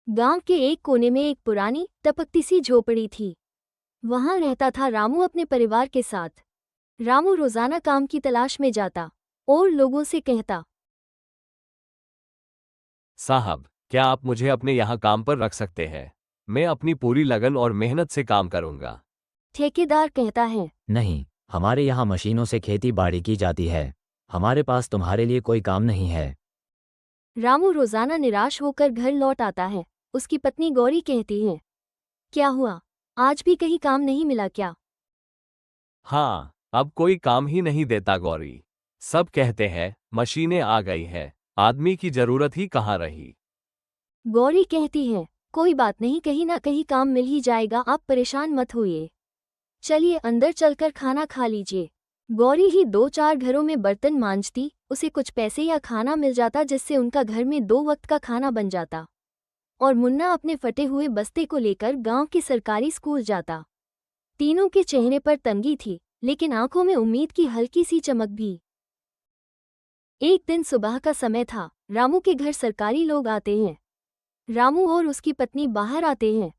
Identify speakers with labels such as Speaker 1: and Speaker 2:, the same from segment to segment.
Speaker 1: गांव के एक कोने में एक पुरानी टपकती सी झोपड़ी थी। वहां रहता था रामू अपने परिवार के साथ। रामू रोजाना काम की तलाश में जाता और लोगों से कहता,
Speaker 2: साहब, क्या आप मुझे अपने यहाँ काम पर रख सकते हैं? मैं अपनी पूरी लगन और मेहनत से काम करूंगा।
Speaker 1: ठेकेदार कहता है।
Speaker 3: नहीं, हमारे यहाँ मशीनों से खेती बाड़ी की जाती है। हमारे पास तुम्हारे लिए कोई काम नहीं है।
Speaker 1: रामू रोजाना निराश होकर घर लौट आता है। उसकी पत्नी गौरी कहती है, क्या हुआ, आज भी कहीं काम नहीं मिला क्या?
Speaker 2: हाँ, अब कोई काम ही नहीं देता गौरी। सब कहते हैं मशीनें आ गई है, आदमी की जरूरत ही कहाँ रही।
Speaker 1: गौरी कहती है, कोई बात नहीं, कहीं ना कहीं काम मिल ही जाएगा, आप परेशान मत होइए। चलिए अंदर चलकर खाना खा लीजिए। गौरी ही 2-4 घरों में बर्तन मांजती, उसे कुछ पैसे या खाना मिल जाता जिससे उनका घर में 2 वक्त का खाना बन जाता। और मुन्ना अपने फटे हुए बस्ते को लेकर गांव के सरकारी स्कूल जाता। तीनों के चेहरे पर तंगी थी, लेकिन आंखों में उम्मीद की हल्की सी चमक भी। एक दिन सुबह का समय था। रामू के घर सरकारी लोग आते हैं। रामू और उसकी पत्नी बाहर आते हैं।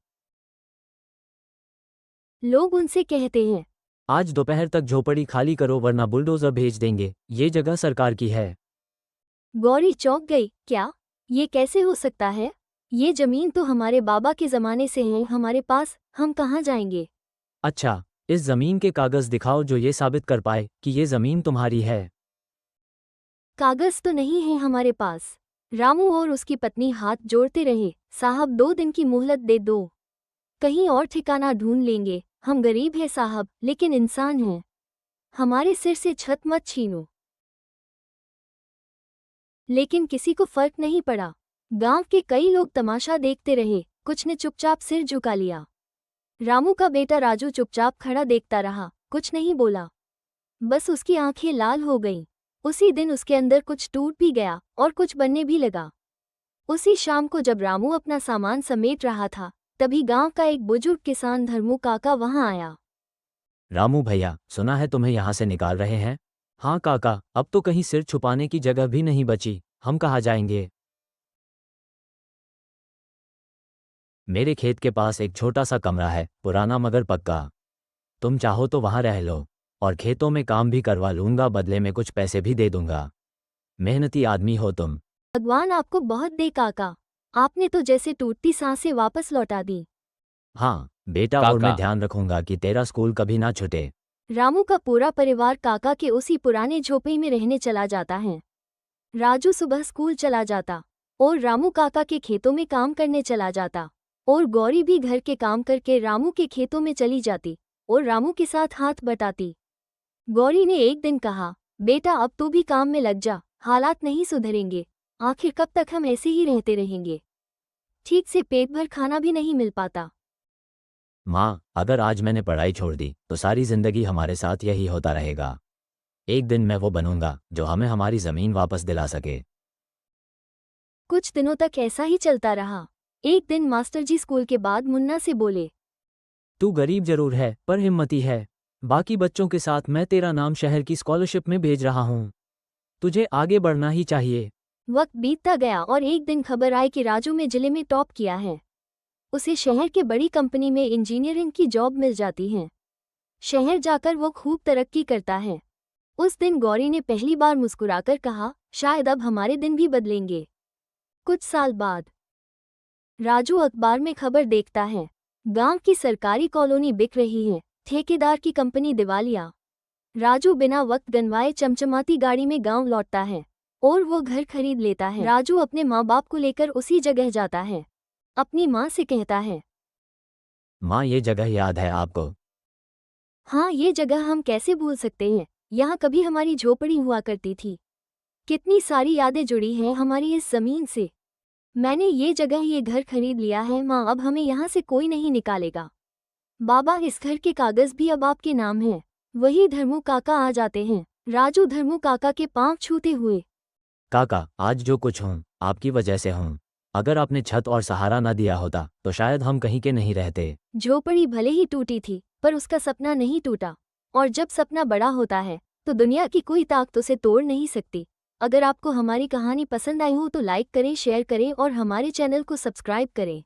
Speaker 1: लोग उनसे कहते हैं,
Speaker 3: आज दोपहर तक झोपड़ी खाली करो वरना बुलडोजर भेज देंगे। ये जगह सरकार की है।
Speaker 1: गौरी चौंक गई, क्या? ये कैसे हो सकता है? ये जमीन तो हमारे बाबा के जमाने से है हमारे पास, हम कहाँ जाएंगे?
Speaker 3: अच्छा, इस जमीन के कागज दिखाओ जो ये साबित कर पाए कि ये जमीन तुम्हारी है।
Speaker 1: कागज तो नहीं है हमारे पास। रामू और उसकी पत्नी हाथ जोड़ते रहे, साहब 2 दिन की मोहलत दे दो, कहीं और ठिकाना ढूंढ लेंगे। हम गरीब हैं साहब, लेकिन इंसान हैं, हमारे सिर से छत मत छीनो। लेकिन किसी को फर्क नहीं पड़ा। गांव के कई लोग तमाशा देखते रहे, कुछ ने चुपचाप सिर झुका लिया। रामू का बेटा राजू चुपचाप खड़ा देखता रहा, कुछ नहीं बोला। बस उसकी आंखें लाल हो गईं। उसी दिन उसके अंदर कुछ टूट भी गया और कुछ बनने भी लगा। उसी शाम को जब रामू अपना सामान समेट रहा था, तभी गांव का एक बुजुर्ग किसान धर्मू काका वहां आया।
Speaker 3: रामू भैया, सुना है तुम्हें यहाँ से निकाल रहे हैं? हाँ काका, अब तो कहीं सिर छुपाने की जगह भी नहीं बची। हम कहाँ जाएंगे? मेरे खेत के पास एक छोटा सा कमरा है, पुराना मगर पक्का। तुम चाहो तो वहाँ रह लो और खेतों में काम भी करवा लूंगा, बदले में कुछ पैसे भी दे दूंगा। मेहनती आदमी हो तुम।
Speaker 1: भगवान आपको बहुत दे काका, आपने तो जैसे टूटती सांसें वापस लौटा दी।
Speaker 3: हाँ बेटा, और मैं
Speaker 2: काका,
Speaker 3: ध्यान रखूंगा कि तेरा स्कूल कभी ना छूटे।
Speaker 1: रामू का पूरा परिवार काका के उसी पुराने झोपड़ी में रहने चला जाता है। राजू सुबह स्कूल चला जाता और रामू काका के खेतों में काम करने चला जाता, और गौरी भी घर के काम करके रामू के खेतों में चली जाती और रामू के साथ हाथ बटाती। गौरी ने एक दिन कहा, बेटा अब तू भी काम में लग जा, हालात नहीं सुधरेंगे, आखिर कब तक हम ऐसे ही रहते रहेंगे? ठीक से पेट भर खाना भी नहीं मिल पाता।
Speaker 3: माँ, अगर आज मैंने पढ़ाई छोड़ दी तो सारी जिंदगी हमारे साथ यही होता रहेगा। एक दिन मैं वो बनूंगा जो हमें हमारी जमीन वापस दिला सके।
Speaker 1: कुछ दिनों तक ऐसा ही चलता रहा। एक दिन मास्टर जी स्कूल के बाद मुन्ना से बोले,
Speaker 3: तू गरीब जरूर है पर हिम्मती है। बाकी बच्चों के साथ मैं तेरा नाम शहर की स्कॉलरशिप में भेज रहा हूँ। तुझे आगे बढ़ना ही चाहिए।
Speaker 1: वक्त बीतता गया और एक दिन खबर आई कि राजू में जिले में टॉप किया है। उसे शहर के बड़ी कंपनी में इंजीनियरिंग की जॉब मिल जाती है। शहर जाकर वो खूब तरक्की करता है। उस दिन गौरी ने पहली बार मुस्कुराकर कहा, शायद अब हमारे दिन भी बदलेंगे। कुछ साल बाद राजू अखबार में खबर देखता है, गांव की सरकारी कॉलोनी बिक रही है, ठेकेदार की कंपनी दिवालिया। राजू बिना वक्त गंवाए चमचमाती गाड़ी में गांव लौटता है और वो घर खरीद लेता है। राजू अपने माँ बाप को लेकर उसी जगह जाता है। अपनी माँ से कहता है,
Speaker 3: माँ, ये जगह याद है आपको?
Speaker 1: हाँ ये जगह हम कैसे भूल सकते हैं, यहाँ कभी हमारी झोपड़ी हुआ करती थी। कितनी सारी यादें जुड़ी हैं हमारी इस जमीन से। मैंने ये जगह ये घर खरीद लिया है माँ, अब हमें यहाँ से कोई नहीं निकालेगा। बाबा इस घर के कागज भी अब आपके नाम हैं। वही धर्मू काका आ जाते हैं। राजू धर्मू काका के पांव छूते हुए,
Speaker 3: काका, आज जो कुछ हूँ आपकी वजह से हूँ। अगर आपने छत और सहारा न दिया होता तो शायद हम कहीं के नहीं रहते।
Speaker 1: झोपड़ी भले ही टूटी थी पर उसका सपना नहीं टूटा, और जब सपना बड़ा होता है तो दुनिया की कोई ताकत उसे तोड़ नहीं सकती। अगर आपको हमारी कहानी पसंद आई हो तो लाइक करें, शेयर करें और हमारे चैनल को सब्सक्राइब करें।